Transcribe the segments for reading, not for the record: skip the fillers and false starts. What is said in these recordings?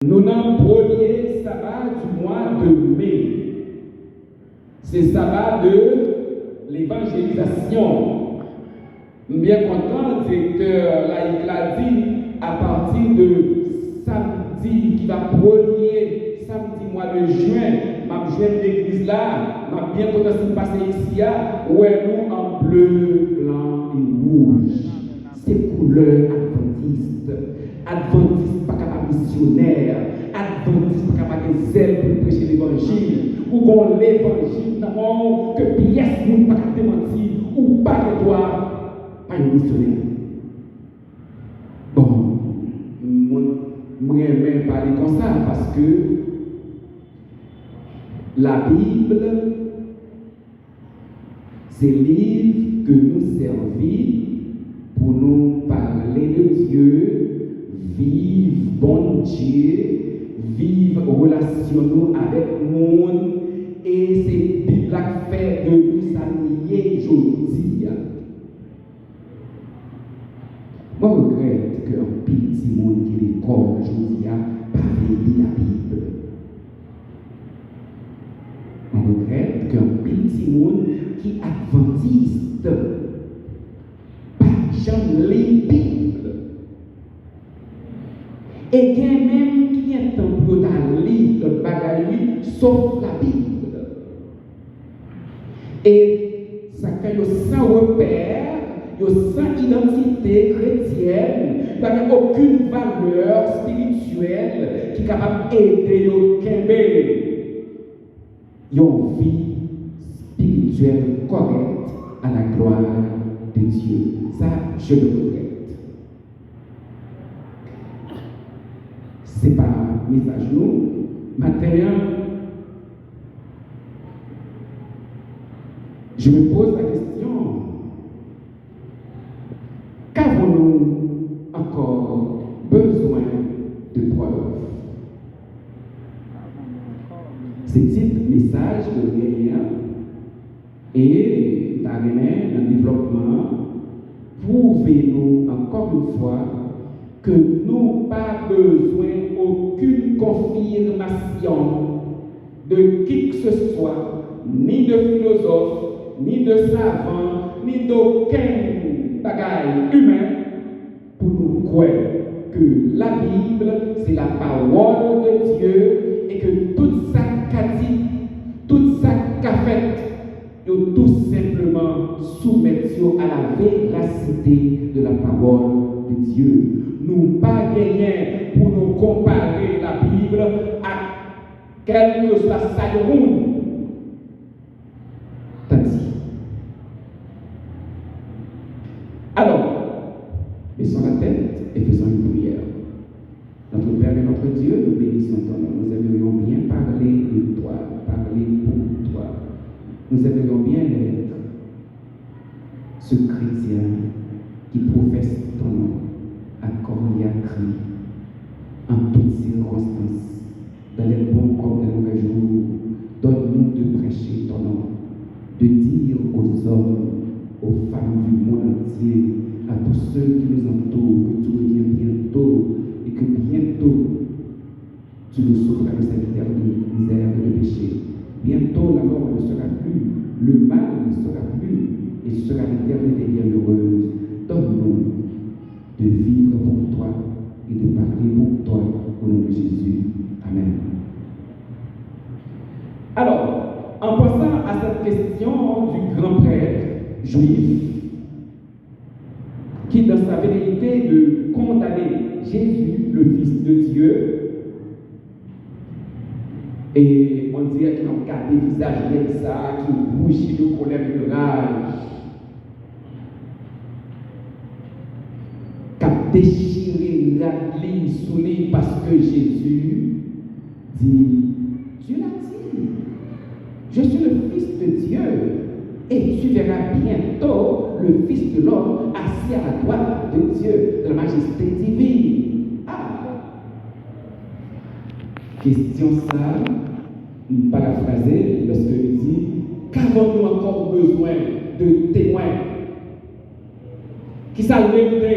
Nous avons le premier sabbat du mois de mai. C'est le sabbat de l'évangélisation. Bien content, le directeur laïque l'a dit, à partir de samedi, qui va premier samedi mois de juin, ma jeune l'église là, m'a bien content de passer ici, où est nous en bleu, blanc et rouge. C'est couleur adventiste. Adventiste pas capable missionnaire, adventiste pas capable de zèle pour prêcher l'évangile, ou qu'on l'évangile, non, que pièce nous pas capable de mentir, ou pas que toi. Pas une missionnaire. Bon, moi, j'aime parler comme ça parce que la Bible, c'est le livre que nous servons pour nous parler de Dieu, vivre bon Dieu, vivre relationnel avec le monde, et c'est la Bible qui fait de nous s'allier aujourd'hui. Moi, je regrette qu'un petit monde qui est l'école aujourd'hui a parlé de la Bible. On regrette qu'un petit monde qui est adventiste pas jamais les Bibles. Et qu'il y a même qui est un peu d'aller de bagaille sauf la Bible. Et ça fait sans repère, sans identité chrétienne, il n'y a aucune valeur spirituelle qui est capable d'aider au Québec. Une vie spirituelle correcte à la gloire de Dieu. Ça, je le regrette. Ce n'est pas un message nous. Maintenant, je me pose la question. Qu'avons-nous encore besoin de preuves? C'est un message de rien et d'arriver un développement. Prouvez-nous encore une fois que nous n'avons pas besoin d'aucune confirmation de qui que ce soit, ni de philosophe, ni de savant, ni d'aucun bagaille humain pour nous croire que la Bible, c'est la parole de Dieu et que tout ça qu'a dit, tout ça qu'a fait, nous tout simplement soumettre à la véracité de la parole de Dieu. Nous pas gagner pour nous comparer la Bible à quelque soit Salomon. Alors, baissons la tête et faisons une prière. Notre Père et notre Dieu, nous bénissons ton nom. Nous aimerions bien parler de toi, parler pour toi. Nous aimerions bien être ce chrétien qui professe ton nom à corps et à cri, en toutes circonstances, dans les bons comme dans les mauvais jours. Donne-nous de prêcher ton nom, de dire aux hommes, aux femmes du monde entier, à tous ceux qui nous entourent, que tu reviens bientôt et que bientôt tu nous sauveras de cette terre de misère et de péché. Bientôt la mort ne sera plus, le mal ne sera plus et ce sera l'éternité bienheureuse. Donne-nous de vivre pour toi et de parler pour toi au nom de Jésus. Amen. Alors, en pensant à cette question du grand prêtre juif qui, dans sa vérité de condamner Jésus, le Fils de Dieu, et on dirait qu'il a regardé le visage avec ça, qui rougit de colère et de rage, qui a déchiré la ligne sous lui parce que Jésus dit, Dieu l'a dit, je suis le Fils de Dieu. Et tu verras bientôt le Fils de l'homme assis à la droite de Dieu, de la majesté divine. Ah! Question ça, paraphraser lorsque il dit qu'avons-nous encore besoin de témoins qui savent l'écouter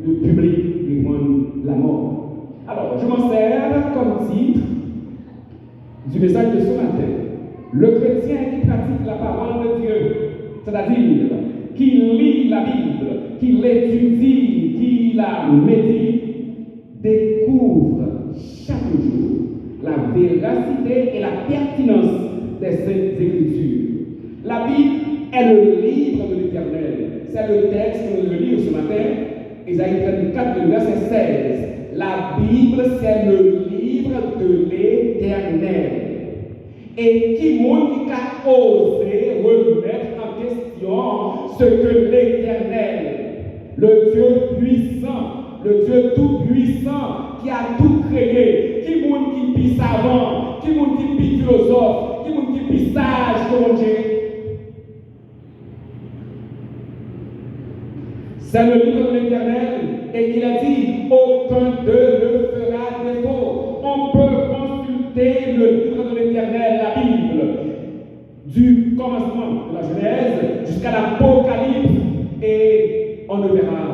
le public lui demande la mort. Alors, je m'en sers comme titre du message de ce matin. Le chrétien qui pratique la parole de Dieu, c'est-à-dire qui lit la Bible, qui l'étudie, qui la médite, découvre chaque jour la véracité et la pertinence des Saintes Écritures. La Bible est le livre de l'Éternel. C'est le texte que nous allons lire ce matin, Isaïe 34, verset 16. La Bible, c'est le livre de l'Éternel. Et qui monde qui a osé remettre en question ce que l'Éternel, le Dieu puissant, le Dieu tout-puissant, qui a tout créé, qui monde qui pis savant, qui monde qui pis philosophe, qui monde qui pis sage que mon Dieu. C'est le livre de l'Éternel, et il a dit, aucun d'eux ne fera défaut. On peut consulter le livre de l'Éternel, la Bible, du commencement de la Genèse jusqu'à l'Apocalypse, et on ne verra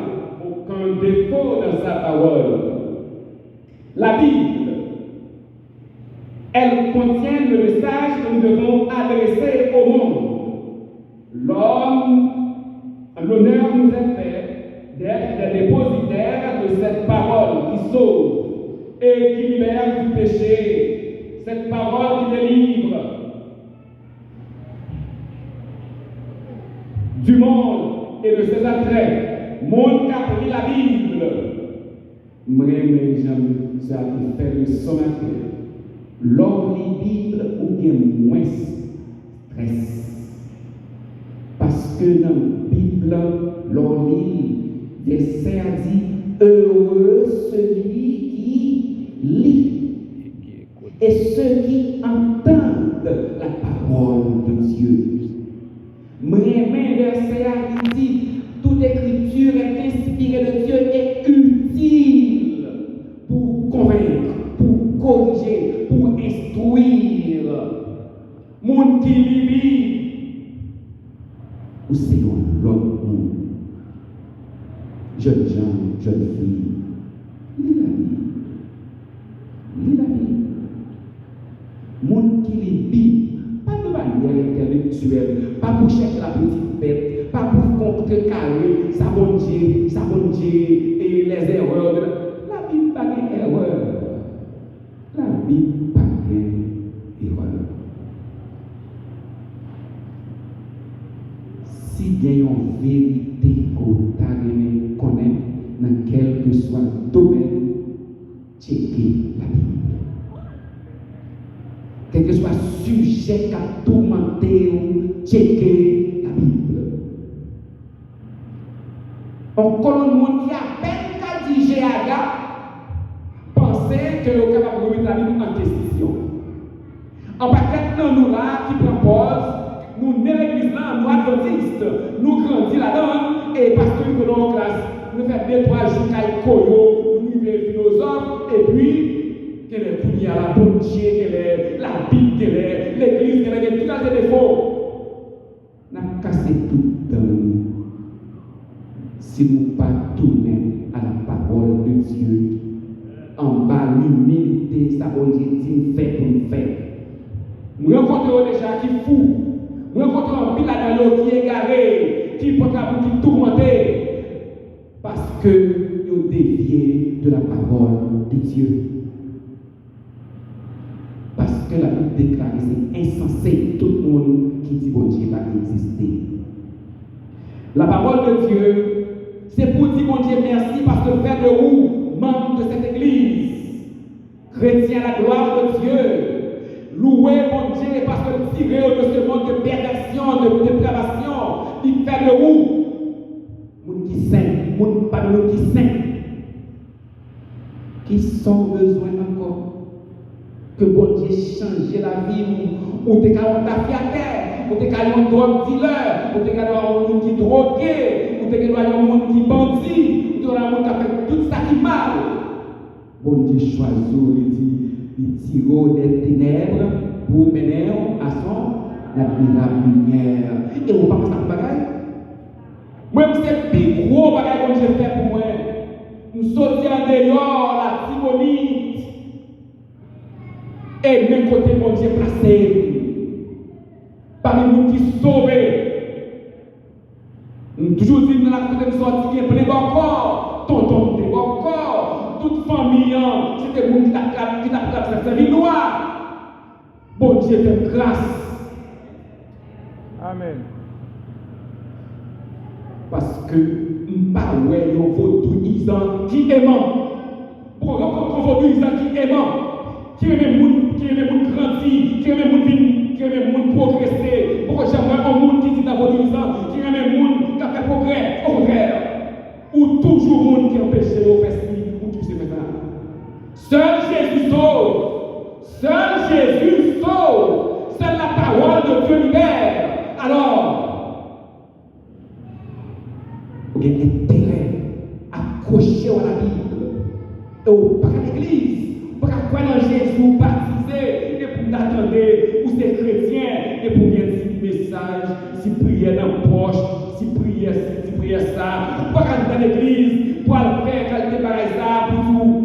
aucun défaut dans sa parole. La Bible, elle contient le message que nous devons adresser au monde. L'honneur nous est fait d'être des dépositaires de cette parole qui sauve et qui libère du péché, cette parole qui délivre du monde et de ses attraits. Monde qui a pris la Bible. Moi, j'aime ça qui fait le sommaire. Lors des Bibles, ou bien moins stress. Parce que dans la Bible, l'on lit, verset dit, heureux celui qui lit et ceux qui entendent la parole de Dieu. Mais verset dit, toute écriture est inspirée de Dieu et utile pour convaincre, pour corriger, pour instruire. Monde qui lit, ou c'est l'autre monde. Jeunes gens, jeunes filles, lis la Bible. Lis la Bible. Monde qui lit la Bible, pas de manière intellectuelle, pas pour chercher la petite bête, pas pour contrecarrer sa bonne Dieu et les erreurs. La Bible pas d'erreur. La Bible pas d'erreur. Si il y a une vérité qu'on t'a connaître dans quel que soit le domaine, checker la Bible. Quel que soit le sujet qui a tourmenté, checker la Bible. Encore un monde qui a peine qu'à dire Géaga, penser que le capable de remettre la Bible en question. En paquet, nous là qui propose. Nous, l'église là, nous adventistes, nous grandissons là-dedans, et parce que nous venons en classe, nous faisons 2-3 jours à Koyo, nous vivons philosophes, et puis, quelle est punie à la bonne Dieu, quelle est la Bible, quelle est l'église, quelle est tout ça, c'est des faux. Nous avons cassé tout dans nous. Si nous ne pas tourner à la parole de Dieu, en bas, l'humilité, ça va dire, fait pour nous faire. Nous rencontrons déjà qui fou. Nous rencontrons un pilote qui est égaré, qui est tourmenté, parce que nous déviés de la parole de Dieu. Parce que la Bible déclare que c'est insensé, tout le monde qui dit bon Dieu va exister. La parole de Dieu, c'est pour dire bon Dieu merci parce que faire de vous, membre de cette église, chrétien à la gloire de Dieu. Louer mon Dieu parce que tirer de ce monde de perversion, de dépravation, il fait de où? Moun qui saint, moun pas de qui saint. Qui sont besoin encore que bon Dieu change la vie ou t'es qu'à un terre, ou t'es qu'à un drogue dealer, ou t'es qu'à un monde qui drogué, ou t'es qu'à un monde qui bandit, ou t'es qu'à un monde qui a fait tout ça qui mal. Bon Dieu choisit, il dit. Il tire des ténèbres pour mener à son admirable lumière. Et vous ne pensez pas à ce bagage? Moi, c'est le plus gros bagage que j'ai fait pour moi. Nous sortir en dehors, la Tibonite. Et même côté mon Dieu placé. Parmi nous qui sauvés. Nous toujours dit dans la côté de sortie, il y a plein d'encore. Tonton, il y a encore. Toute famille, c'était vous qui t'a servi noir. Bon Dieu fait grâce. Amen. Parce que nous ne parlons pas de vaudouisants qui aimant. Pour vaudouisants qui aimant. Qui aime les gens grandir, qui aime les gens progresser. Pourquoi j'aimerais un monde qui dit dans vaudouisants, qui aime les gens qui a fait progrès, au contraire. Ou toujours monde qui empêche de faire ci, ou tout ce que ça. Seul Jésus sauve. Seul Jésus sauve. Seule la parole de Dieu libère. Alors, vous avez intérêt à accrocher à la Bible et au pas à l'église, pas à croire dans Jésus, baptisé, et pour t'attendre, ou c'est chrétien, et pour bien dire message, si prière dans la poche, si prière ça, pas à dans l'église, pour aller faire qualité pareil ça, pour tout.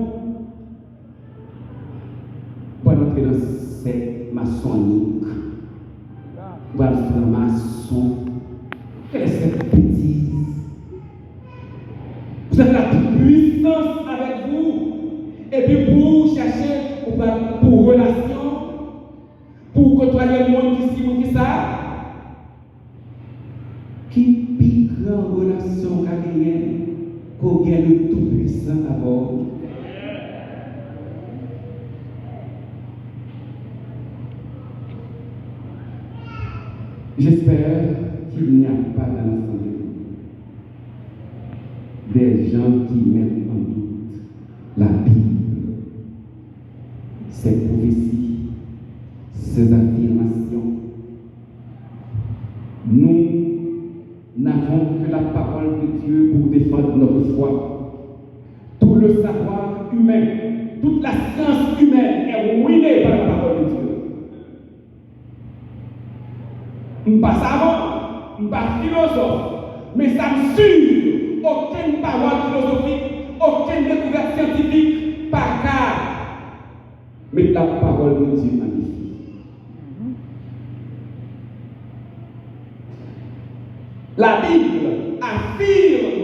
Pour entrer dans cette maçonnique, pour aller faire maçon, quelle est cette bêtise? Vous avez la puissance avec vous. Et puis pour chercher pour relation, pour côtoyer le monde qui ou qui ça, qui pique en relation à gagner, qu'on gagne le tout-puissant à vous. J'espère qu'il n'y a pas dans l'assemblée des gens qui mettent en doute la Bible, ses prophéties, ses affirmations. Nous n'avons que la parole de Dieu pour défendre notre foi. Tout le savoir humain, toute la science humaine est ruinée par la parole de Dieu. Je ne suis pas savant, je ne suis pas philosophe, mais ça me suit. Aucune parole philosophique, aucune découverte scientifique, pas qu'à mettre la parole de Dieu en défi. La Bible affirme,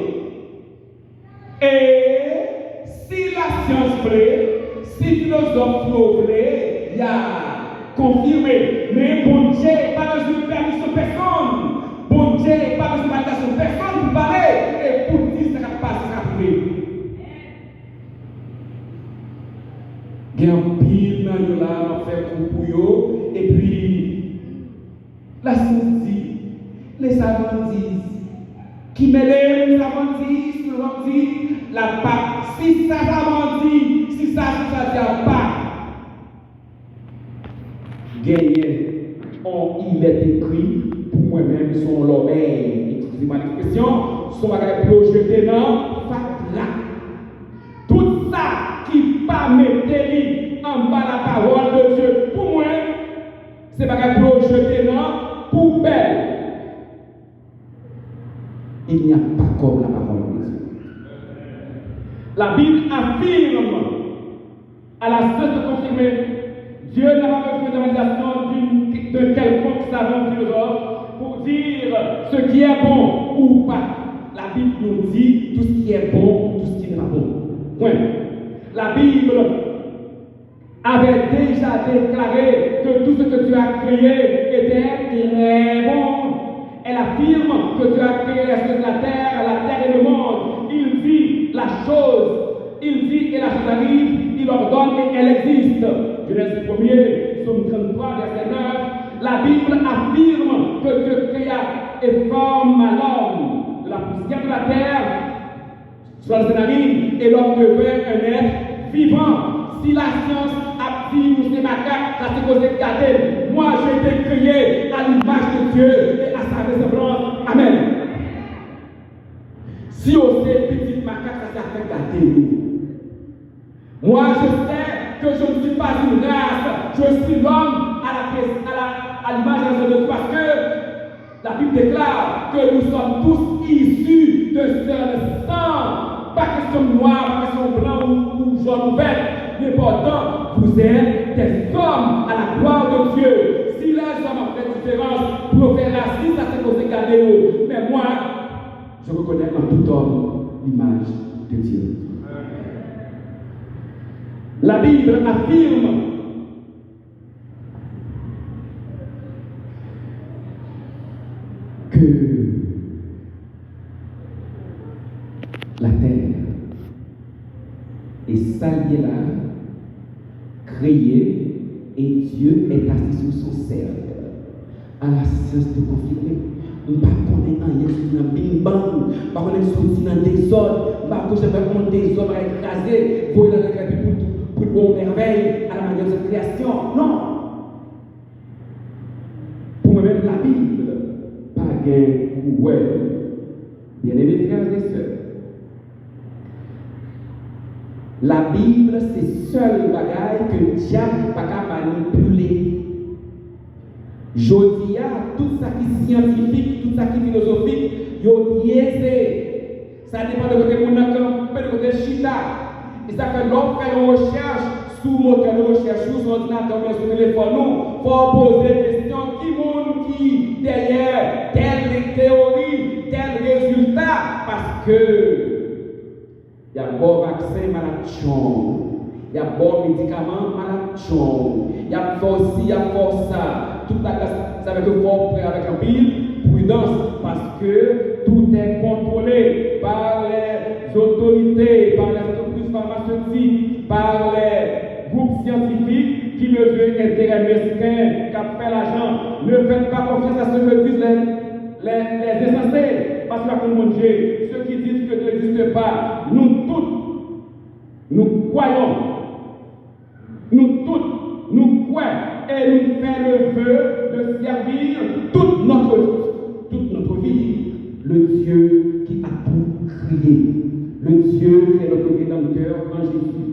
et si la science plaît, si philosophe plaît, il y a confirmé, mais bon Dieu n'est pas dans une permission personne. Bon Dieu n'est pas besoin de validation personne pour parler et pour dire ce qui passe, ce qui a prouvé. Il y a un pile dans le là, on fait pour yo, et puis la science dit, les savants disent, qui mêlent les savants disent, les savants disent, la pape, si ça savant dit, si ça dit pas, gagner, il est écrit. Moi-même, son l'oreille, excusez-moi l'expression, son bagage projeté dans là. Tout ça qui pas mettre en bas la parole de Dieu, pour moi, c'est bagage projeté dans poubelle. Il n'y a pas comme la parole de Dieu. La Bible affirme, à la seule de confirmer, Dieu n'a pas besoin de validation de quelconque savant philosophe pour dire ce qui est bon ou pas. La Bible nous dit tout ce qui est bon, tout ce qui n'est pas bon. Point. La Bible avait déjà déclaré que tout ce que Dieu a créé était très bon. Elle affirme que Dieu a créé les choses de la terre et le monde. Il dit la chose, il dit et la chose arrive, il ordonne et elle existe. Genèse 1er, Psaume 33, verset 9. La Bible affirme que Dieu créa et forma l'homme de la poussière de la terre, sur le scénario, et l'homme devient un être vivant. Si la science a dit nous c'est macaques, ça c'est causé de gâter. Moi j'ai été créé à l'image de Dieu et à sa ressemblance. Amen. Si on sait petite macaque, ça fait gâter nous. Moi je sais que je ne suis pas une race, je suis l'homme à l'image de Dieu, parce que la Bible déclare que nous sommes tous issus de ce sang. Pas question noir, pas question blanc ou jaune ou vert. L'important, vous êtes des hommes à la gloire de Dieu. Si les hommes ont fait différence pour faire raciste, ça c'est pour se garder. Mais moi, je reconnais en tout homme l'image de Dieu. La Bible affirme que la terre est saliée là, créée, et Dieu est assis sur son cercle. À la science de confirmer, on ne connaît rien sur un bing bang, on ne connaît sorti dans des ordres, on ne connaît pas des ordres à écraser, pour le bon merveille à la manière de cette création. Non! Pour moi-même, la Bible, pas gain ou ouais. Bien-aimés frères et sœurs, la Bible, c'est seul bagage que le diable n'a pas manipuler. Jodi a tout ça qui est scientifique, tout ça qui est philosophique, yo biaisé. Ça dépend de côté mon camp, de côté chita. Et ça fait l'homme fait une recherche sous moteur de recherche, sur ordinateur, sur le téléphone, il faut poser des questions. Qui monde qui derrière telle théorie, tel résultat, parce que il y a bon vaccin malade, il y a bon médicament malade, il y a force, il y a force ça. Tout ça veut dire qu'il faut prendre avec un pile prudence parce que tout est contrôlé par les autorités, par les entreprises pharmaceutiques, par les groupes scientifiques qui mesurent l'intérêt mesquin, qui fait l'argent. Ne faites pas confiance à ce que disent les insensés, parce que mon Dieu, ceux qui disent que Dieu n'existe pas, nous tous, nous croyons, nous tous, nous croyons et nous faisons le vœu de servir toute notre vie le Dieu qui a tout créé, le Dieu qui est notre Rédempteur en Jésus.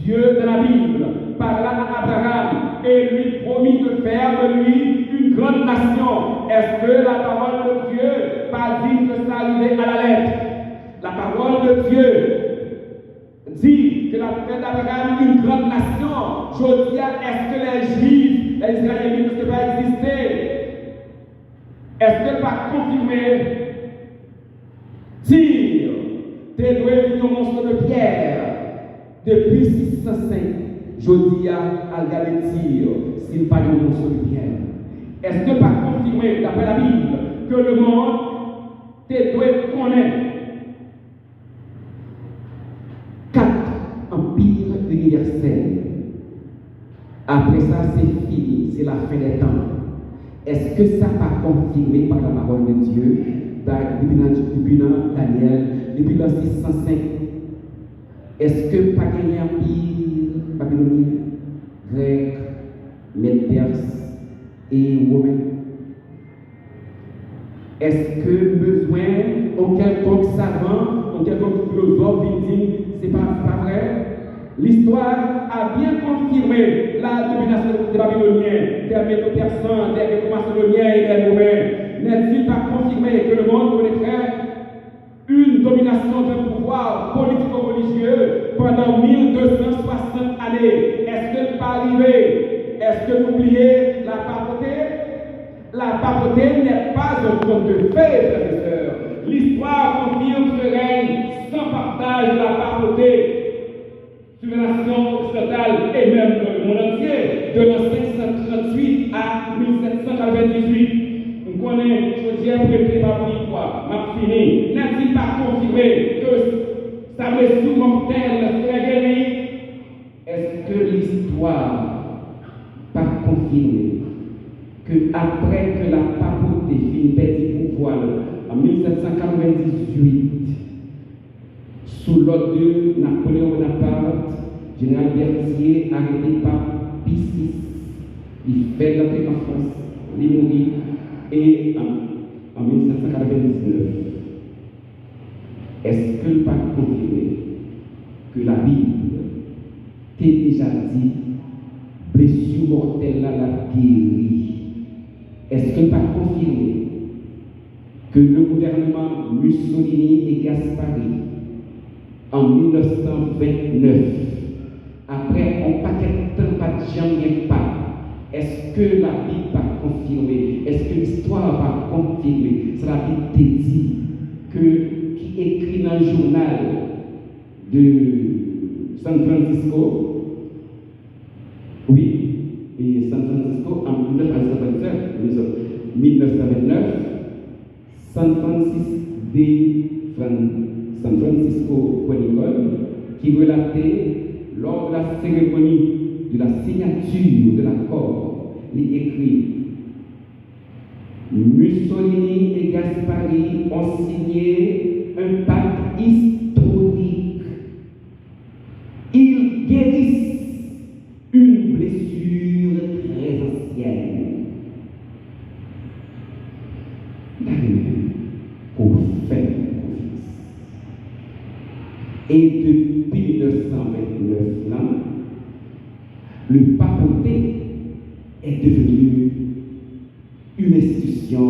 Dieu de la Bible parla à Abraham et lui promit de faire de lui une grande nation. Est-ce que la parole de Dieu pas dit que ça arrivait à la lettre? La parole de Dieu dit que la fait d'Abraham une grande nation. Je dis, est-ce que les Juifs, les Israélites ne peuvent pas exister? Est-ce que pas confirmé? Dire, t'es doué du monstre de pierre. Depuis 605, je dis à Al-Galetir, s'il pas de monstre de pierre. Est-ce que pas confirmé, d'après la Bible, que le monde, t'es doué connaître 4 empires universels. Après ça, c'est fini, c'est la fin des temps. Est-ce que ça pas confirmé par la parole de Dieu depuis Daniel, depuis le 605? Est-ce que pas gagné empire babylonien, grec, mède perse et romain? Est-ce que besoin en quelconque savant, en quelconque philosophe, il dit c'est pas vrai? L'histoire a bien confirmé la domination des Babyloniens, des Médo-Persans, des Macédoniens et des Romains. N'est-il pas confirmé que le monde connaîtrait une domination d'un pouvoir politico-religieux pendant 1260 années? Est-ce que pas arrivé? Est-ce que vous oubliez la papauté? La papauté n'est pas un conte de fées, frères et sœurs. L'histoire confirme ce règne sans partage de la papauté sur la nation occidentale et même dans le monde entier, de l'an 538 à 1798. On connaît, je dis à prêter ma victoire, ma fini. N'a-t-il pas confirmé que sa blessure mortelle serait guérie? Est-ce que l'histoire pas confirmé que après que la papauté finit perdre pouvoir en 1798, sous l'ordre de Napoléon Bonaparte, général Berthier, arrêté par Pie VI, il fait l'entrée en France, il mourit, et en 1799, est-ce que pas confirmé que la Bible t'a déjà dit blessure mortelle là la guérie? Est-ce que pas confirmé que le gouvernement Mussolini et Gaspari en 1929 Après, on paquet de temps, pas de jamais pas. Est-ce que la Bible va confirmer? Est-ce que l'histoire va confirmer? C'est la Bible te dit qui écrit dans le journal de San Francisco, oui, et San Francisco en 1929, San Francisco Chronicle, qui relatait lors de la cérémonie de la signature de l'accord, il écrit Mussolini et Gaspari ont signé un pacte historique. Ils guérissent une blessure très ancienne. Pour faire confiance. Et depuis 1929, là, le papauté est devenu une institution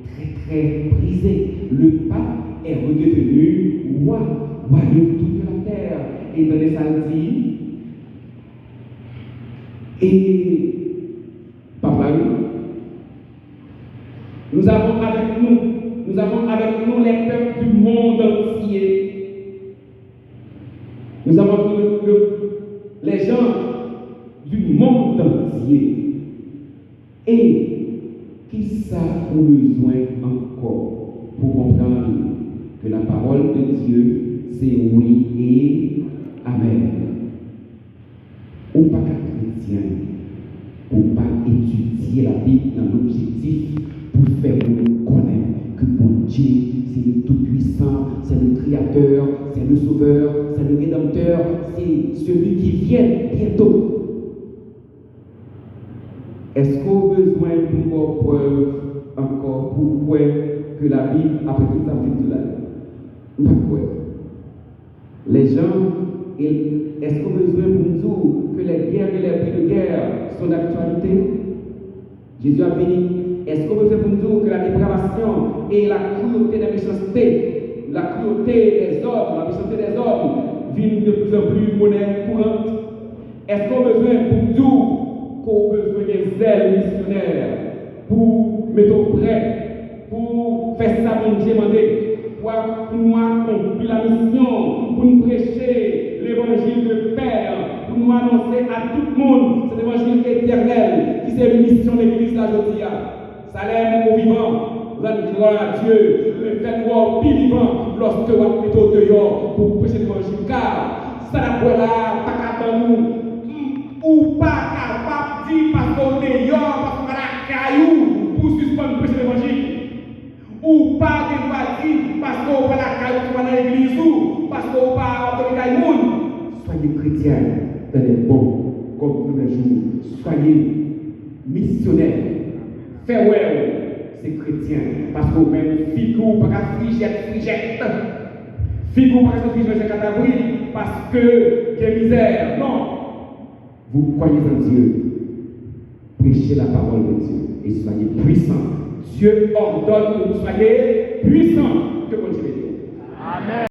très très prisée. Le pape est redevenu royaume toute la terre. Et dans les samedis, et papa, nous avons avec nous les peuples du monde entier. Nous avons les gens du monde entier. Et qui ça a besoin encore pour comprendre que la parole de Dieu, c'est oui et amen. Ou pas qu'un chrétien pour pas étudier la Bible dans l'objectif pour faire nous connaître que bon Dieu, c'est le Tout-Puissant, c'est le Créateur, c'est le Sauveur, c'est le Rédempteur, c'est celui qui vient bientôt. Est-ce qu'on a besoin pour preuve encore pour que la Bible, après tout ça, fait tout là? Pas quoi. Les gens, est-ce qu'on a besoin pour nous dire que les guerres et les prix de guerre sont d'actualité? Jésus a béni. Est-ce qu'on a besoin pour nous dire que la dépravation et la cruauté de la méchanceté, la cruauté des hommes, la méchanceté des hommes, viennent de plus en plus monnaie courante? Est-ce qu'on a besoin pour nous dire qu'on a besoin des ailes missionnaires pour mettre prêt, pour faire ça, mon Dieu, pour nous accomplir la mission, pour nous prêcher l'évangile de Père, pour nous annoncer à tout le monde cet évangile éternel qui c'est une mission de l'église aujourd'hui. Salem au vivant, rendre gloire à Dieu, mais faites-nous plus vivant lorsque vous mettez au dehors pour prêcher l'évangile. Car ça n'a pas là, pas capable nous, ou pas capable de dire parce qu'on est dehors, parce qu'on a la caillou pour suspendre prêcher l'évangile. Ou pas de dire parce qu'on va la caillou pour aller à l'église ou parce qu'on va dans les cailloux. Soyez chrétiens dans les bons comme tous les jours. Soyez missionnaires. Farewell, c'est chrétien. Parce qu'on même figure pas qu'à frigette. Figure pas qu'à frigette catégorie parce que quelle misère. Non. Vous croyez en Dieu. Prêchez la parole de Dieu et soyez puissants. Dieu ordonne que vous soyez puissants. Que continuez.